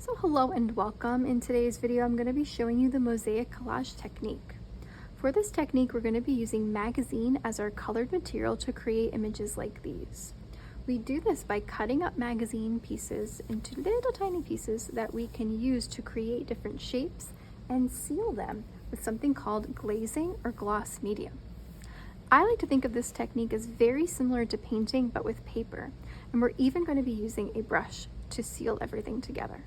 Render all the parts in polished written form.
So hello and welcome. In today's video, I'm going to be showing you the Mosaic collage technique. For this technique, we're going to be using magazine as our colored material to create images like these. We do this by cutting up magazine pieces into little tiny pieces that we can use to create different shapes and seal them with something called glazing or gloss medium. I like to think of this technique as very similar to painting but with paper, and we're even going to be using a brush to seal everything together.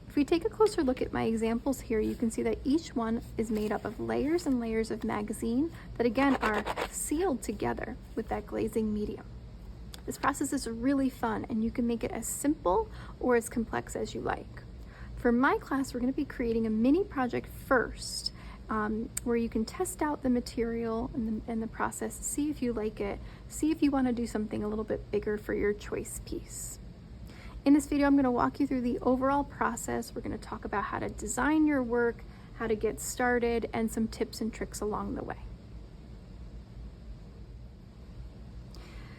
If we take a closer look at my examples here, you can see that each one is made up of layers and layers of magazine that again are sealed together with that glazing medium. This process is really fun and you can make it as simple or as complex as you like. For my class, we're going to be creating a mini project first where you can test out the material and the process, see if you like it, see if you want to do something a little bit bigger for your choice piece. In this video, I'm going to walk you through the overall process. We're going to talk about how to design your work, how to get started, and some tips and tricks along the way.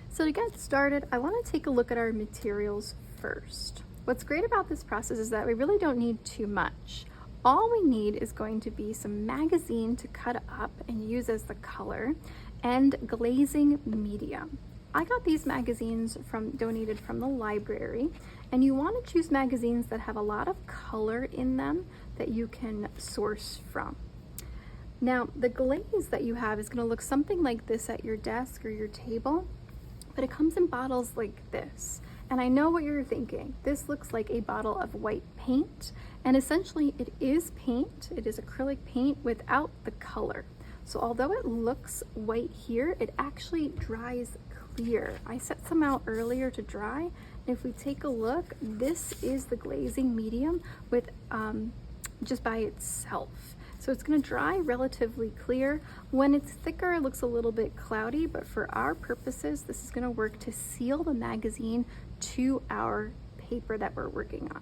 So to get started, I want to take a look at our materials first. What's great about this process is that we really don't need too much. All we need is going to be some magazine to cut up and use as the color and glazing medium. I got these magazines donated from the library, and you want to choose magazines that have a lot of color in them that you can source from. Now, the glaze that you have is going to look something like this at your desk or your table, but it comes in bottles like this. And I know what you're thinking. This looks like a bottle of white paint, and essentially it is paint. It is acrylic paint without the color. So although it looks white here, it actually dries clear. I set some out earlier to dry, and if we take a look, this is the glazing medium with just by itself. So it's going to dry relatively clear. When it's thicker, it looks a little bit cloudy, but for our purposes, this is going to work to seal the magazine to our paper that we're working on.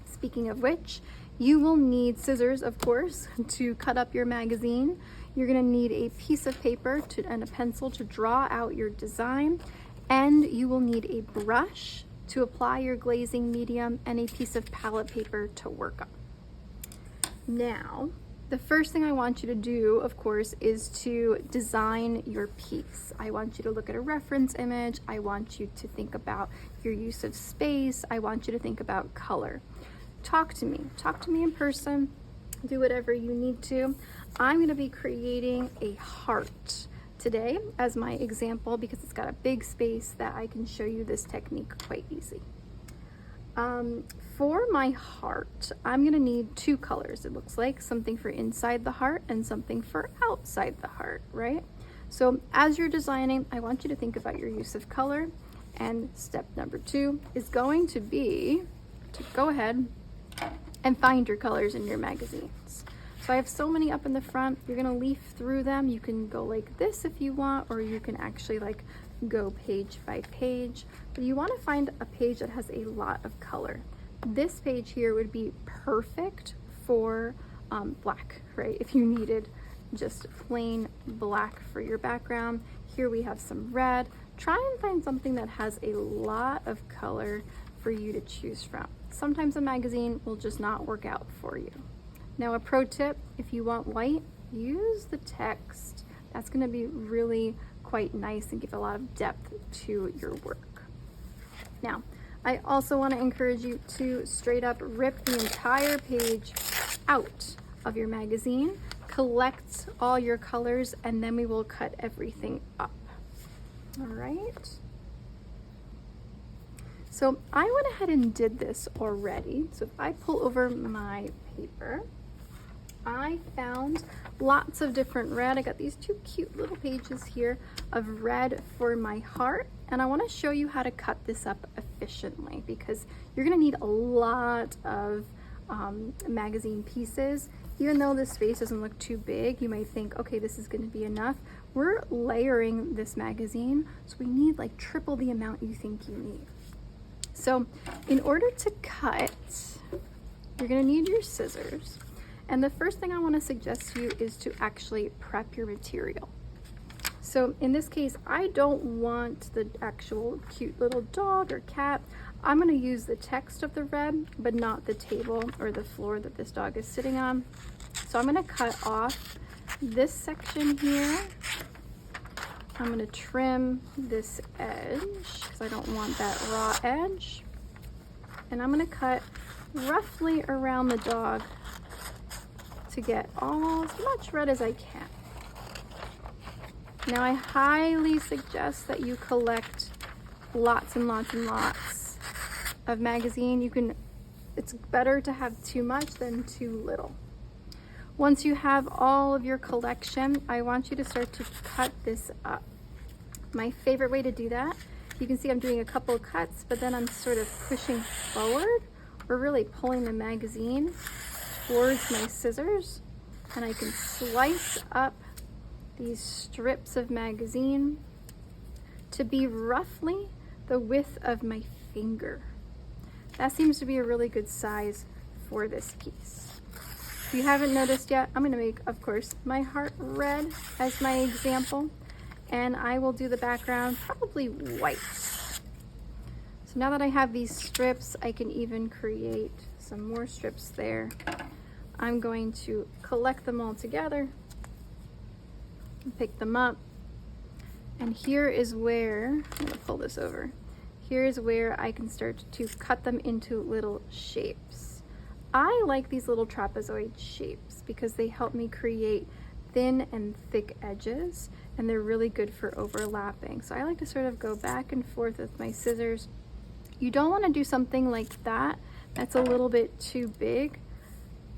Speaking of which, you will need scissors, of course, to cut up your magazine. You're going to need a piece of paper and a pencil to draw out your design, and you will need a brush to apply your glazing medium and a piece of palette paper to work on. Now, the first thing I want you to do, of course, is to design your piece. I want you to look at a reference image. I want you to think about your use of space. I want you to think about color. Talk to me in person, do whatever you need to. I'm going to be creating a heart today as my example because it's got a big space that I can show you this technique quite easy. For my heart, I'm going to need two colors. It looks like something for inside the heart and something for outside the heart, right? So as you're designing, I want you to think about your use of color, and step number 2 is going to be to go ahead and find your colors in your magazines. So I have so many up in the front. You're going to leaf through them. You can go like this if you want, or you can actually like go page by page, but you want to find a page that has a lot of color. This page here would be perfect for black, right? If you needed just plain black for your background. Here we have some red. Try and find something that has a lot of color for you to choose from. Sometimes a magazine will just not work out for you. Now, a pro tip, if you want white, use the text. That's going to be really quite nice and give a lot of depth to your work. Now, I also want to encourage you to straight up rip the entire page out of your magazine, collect all your colors, and then we will cut everything up. All right. So I went ahead and did this already. So if I pull over my paper, I found lots of different red. I got these two cute little pages here of red for my heart, and I want to show you how to cut this up efficiently because you're going to need a lot of magazine pieces. Even though this space doesn't look too big, you might think, okay, this is going to be enough. We're layering this magazine, so we need like triple the amount you think you need. So in order to cut, you're going to need your scissors. And the first thing I want to suggest to you is to actually prep your material. So in this case, I don't want the actual cute little dog or cat. I'm going to use the text of the red, but not the table or the floor that this dog is sitting on. So I'm going to cut off this section here. I'm going to trim this edge because I don't want that raw edge. And I'm going to cut roughly around the dog to get all as much red as I can. Now I highly suggest that you collect lots and lots and lots of magazine. It's better to have too much than too little. Once you have all of your collection, I want you to start to cut this up. My favorite way to do that, you can see I'm doing a couple of cuts, but then I'm sort of pushing forward or really pulling the magazine towards my scissors, and I can slice up these strips of magazine to be roughly the width of my finger. That seems to be a really good size for this piece. If you haven't noticed yet, I'm going to make, of course, my heart red as my example, and I will do the background probably white. So now that I have these strips, I can even create some more strips there. I'm going to collect them all together and pick them up. And here is where, I'm going to pull this over. Here's where I can start to cut them into little shapes. I like these little trapezoid shapes because they help me create thin and thick edges, and they're really good for overlapping. So I like to sort of go back and forth with my scissors. You don't want to do something like that. That's a little bit too big.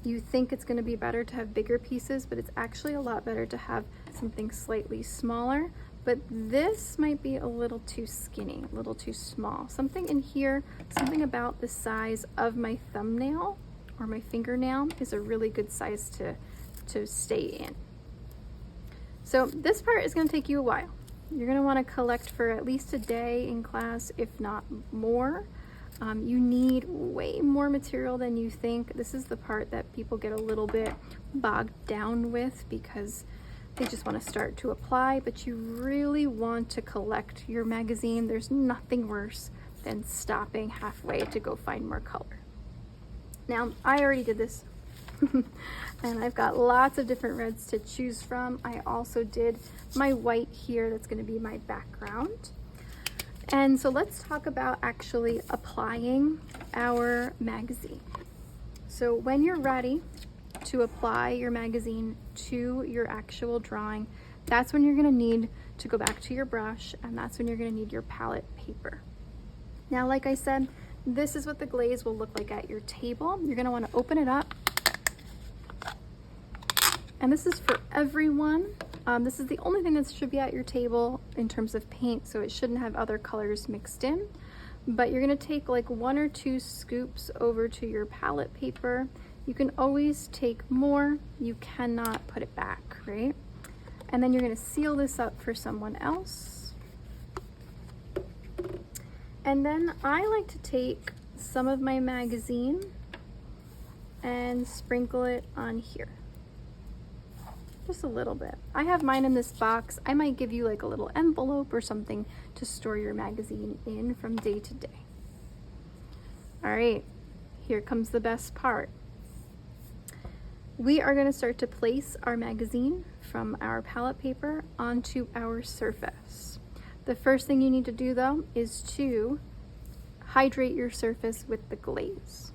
You think it's going to be better to have bigger pieces, but it's actually a lot better to have something slightly smaller. But this might be a little too skinny, a little too small. Something in here, something about the size of my thumbnail or my fingernail is a really good size to stay in. So this part is going to take you a while. You're going to want to collect for at least a day in class, if not more. You need way more material than you think. This is the part that people get a little bit bogged down with because they just want to start to apply, but you really want to collect your magazine. There's nothing worse than stopping halfway to go find more color. Now, I already did this and I've got lots of different reds to choose from. I also did my white here. That's going to be my background. And so let's talk about actually applying our magazine. So when you're ready to apply your magazine to your actual drawing, that's when you're going to need to go back to your brush, and that's when you're going to need your palette paper. Now, like I said, this is what the glaze will look like at your table. You're going to want to open it up, and this is for everyone. This is the only thing that should be at your table in terms of paint, so it shouldn't have other colors mixed in. But you're going to take like 1 or 2 scoops over to your palette paper. You can always take more. You cannot put it back, right? And then you're going to seal this up for someone else. And then I like to take some of my magazine and sprinkle it on here. Just a little bit. I have mine in this box. I might give you like a little envelope or something to store your magazine in from day to day. All right, here comes the best part. We are going to start to place our magazine from our palette paper onto our surface. The first thing you need to do though is to hydrate your surface with the glaze.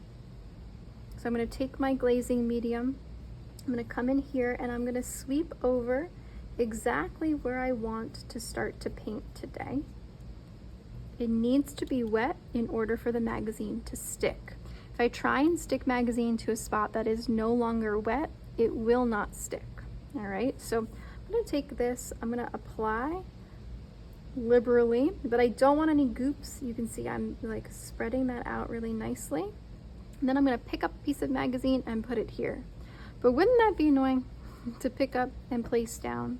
So I'm going to take my glazing medium. I'm going to come in here and I'm going to sweep over exactly where I want to start to paint today. It needs to be wet in order for the magazine to stick. If I try and stick magazine to a spot that is no longer wet, it will not stick. All right, so I'm going to take this, I'm going to apply liberally, but I don't want any goops. You can see I'm like spreading that out really nicely. And then I'm going to pick up a piece of magazine and put it here. But wouldn't that be annoying to pick up and place down?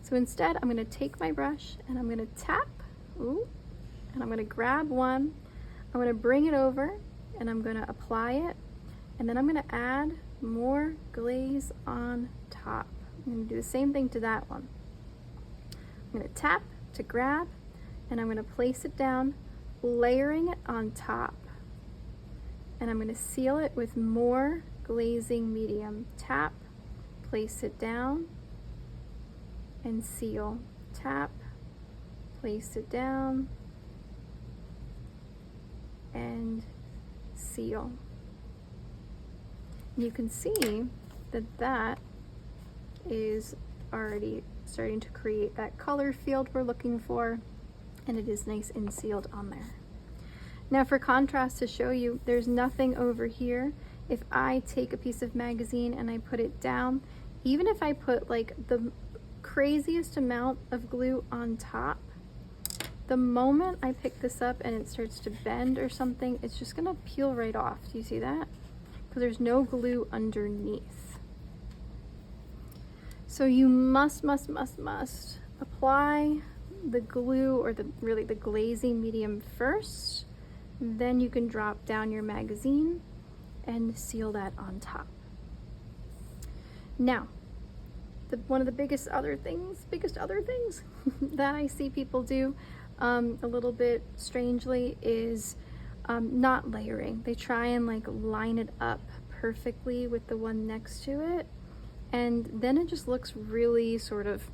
So instead, I'm going to take my brush and I'm going to tap, ooh, and I'm going to grab one. I'm going to bring it over and I'm going to apply it. And then I'm going to add more glaze on top. I'm going to do the same thing to that one. I'm going to tap to grab and I'm going to place it down layering it on top, and I'm going to seal it with more glazing medium. Tap, place it down, and seal. Tap, place it down, and seal. You can see that that is already starting to create that color field we're looking for, and it is nice and sealed on there. Now for contrast, to show you there's nothing over here, if I take a piece of magazine and I put it down, even if I put like the craziest amount of glue on top, the moment I pick this up and it starts to bend or something, it's just gonna peel right off. Do you see that? Because there's no glue underneath. So you must apply the glue, or really the glazing medium first, then you can drop down your magazine and seal that on top. Now, one of the biggest other things that I see people do a little bit strangely is not layering. They try and like line it up perfectly with the one next to it, and then it just looks really sort of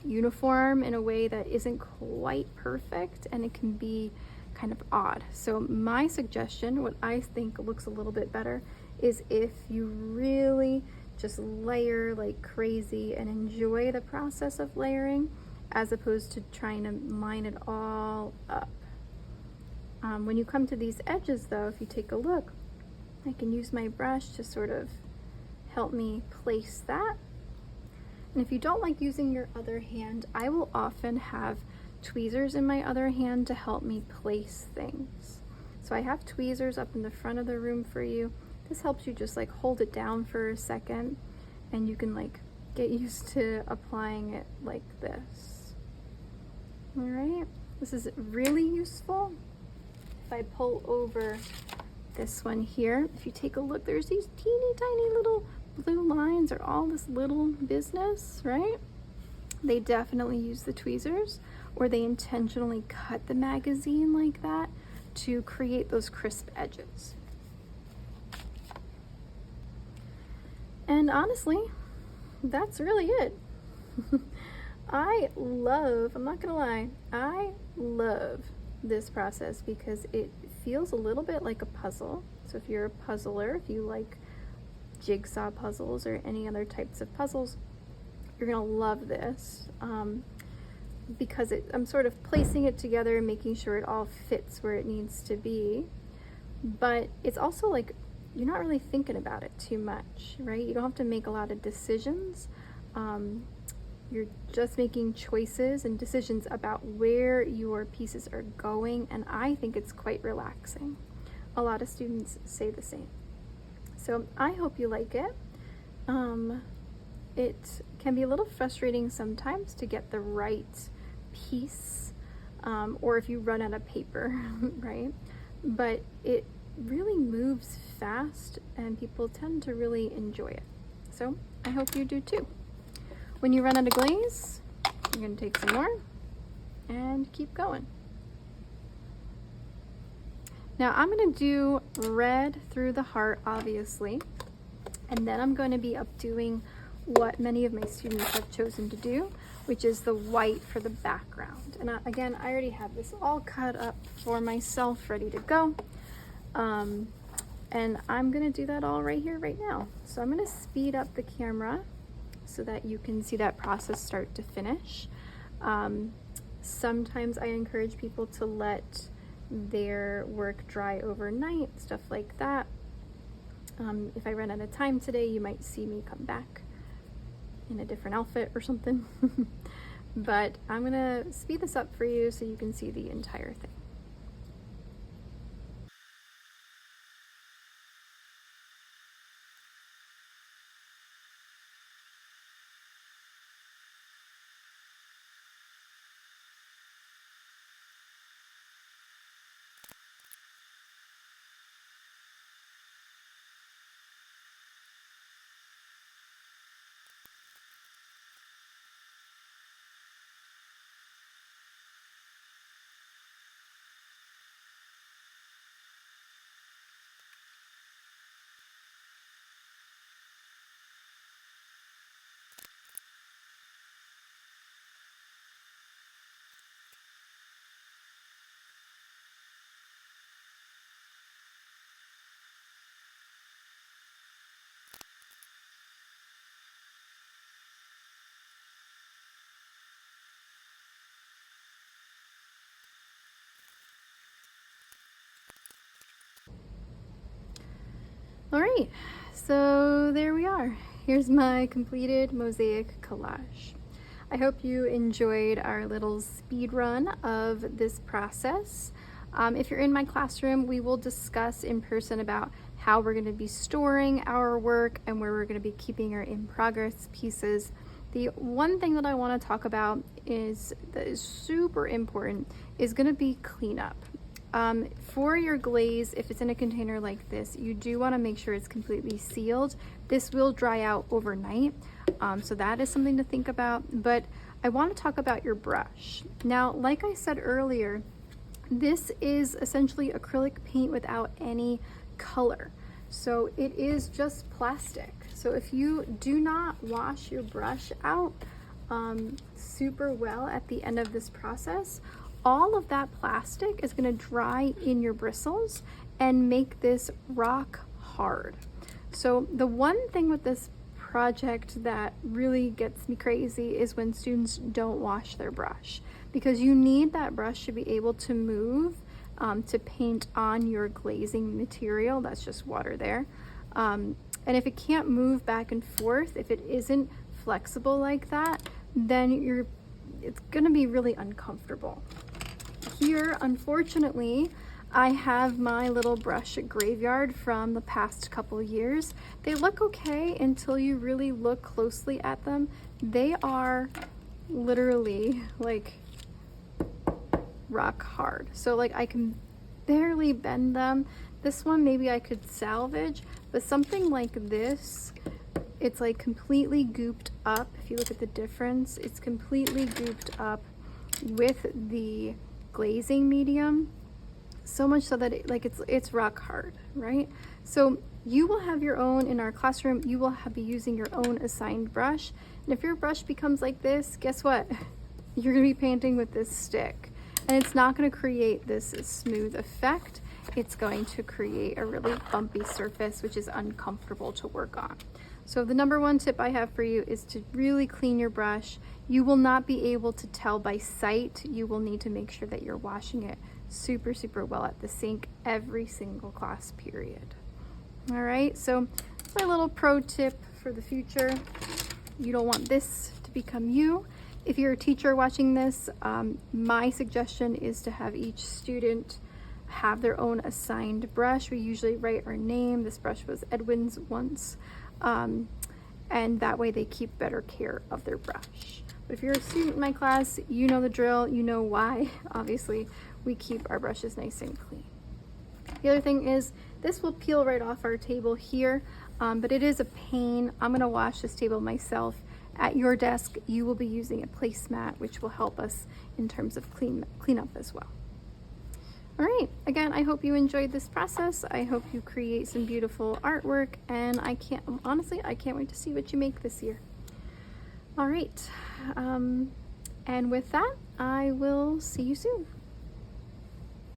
uniform in a way that isn't quite perfect, and it can be kind of odd. So my suggestion, what I think looks a little bit better, is if you really just layer like crazy and enjoy the process of layering, as opposed to trying to line it all up. When you come to these edges though, if you take a look, I can use my brush to sort of help me place that. And if you don't like using your other hand, I will often have tweezers in my other hand to help me place things. So I have tweezers up in the front of the room for you. This helps you just like hold it down for a second, and you can like get used to applying it like this. All right, this is really useful. If I pull over this one here, if you take a look, there's these teeny tiny little blue lines, or all this little business, right? They definitely use the tweezers, or they intentionally cut the magazine like that to create those crisp edges. And honestly, that's really it. I'm not gonna lie, I love this process because it feels a little bit like a puzzle. So if you're a puzzler, if you like jigsaw puzzles or any other types of puzzles, you're gonna love this, because I'm sort of placing it together and making sure it all fits where it needs to be. But it's also like, you're not really thinking about it too much, right? You don't have to make a lot of decisions. You're just making choices and decisions about where your pieces are going, and I think it's quite relaxing. A lot of students say the same. So I hope you like it. It can be a little frustrating sometimes to get the right piece, or if you run out of paper, right? But it really moves fast, and people tend to really enjoy it. So I hope you do too. When you run out of glaze, you're going to take some more and keep going. Now I'm going to do red through the heart, obviously, and then I'm going to be doing what many of my students have chosen to do, which is the white for the background. And again, I already have this all cut up for myself, ready to go. And I'm going to do that all right here, right now. So I'm going to speed up the camera so that you can see that process start to finish. Sometimes I encourage people to let their work dry overnight, stuff like that. If I run out of time today, you might see me come back in a different outfit or something. But I'm gonna speed this up for you so you can see the entire thing. All right, so there we are. Here's my completed mosaic collage. I hope you enjoyed our little speed run of this process. If you're in my classroom, we will discuss in person about how we're going to be storing our work and where we're going to be keeping our in-progress pieces. The one thing that I want to talk about that is super important is going to be cleanup. For your glaze, if it's in a container like this, you do want to make sure it's completely sealed. This will dry out overnight, so that is something to think about. But I want to talk about your brush. Now, like I said earlier, this is essentially acrylic paint without any color. So it is just plastic. So if you do not wash your brush out super well at the end of this process, all of that plastic is going to dry in your bristles and make this rock hard. So the one thing with this project that really gets me crazy is when students don't wash their brush, because you need that brush to be able to move to paint on your glazing material. That's just water there. And if it can't move back and forth, if it isn't flexible like that, then it's gonna be really uncomfortable. Here, unfortunately, I have my little brush graveyard from the past couple years. They look okay until you really look closely at them. They are literally like rock hard. So like I can barely bend them. This one maybe I could salvage, but something like this, it's like completely gooped up. If you look at the difference, it's completely gooped up with the glazing medium, so much so that it's rock hard, right? So you will have your own in our classroom. You will be using your own assigned brush, and if your brush becomes like this, guess what? You're gonna be painting with this stick, and it's not going to create this smooth effect. It's going to create a really bumpy surface, which is uncomfortable to work on. So the number one tip I have for you is to really clean your brush. You will not be able to tell by sight. You will need to make sure that you're washing it super, super well at the sink every single class period. All right, so that's my little pro tip for the future. You don't want this to become you. If you're a teacher watching this, my suggestion is to have each student have their own assigned brush. We usually write our name. This brush was Edwin's once. And that way they keep better care of their brush. But if you're a student in my class, you know the drill, you know why. Obviously, we keep our brushes nice and clean. The other thing is, this will peel right off our table here, but it is a pain. I'm gonna wash this table myself. At your desk, you will be using a placemat, which will help us in terms of cleanup as well. All right, again, I hope you enjoyed this process. I hope you create some beautiful artwork, and I can't wait to see what you make this year. All right, and with that, I will see you soon.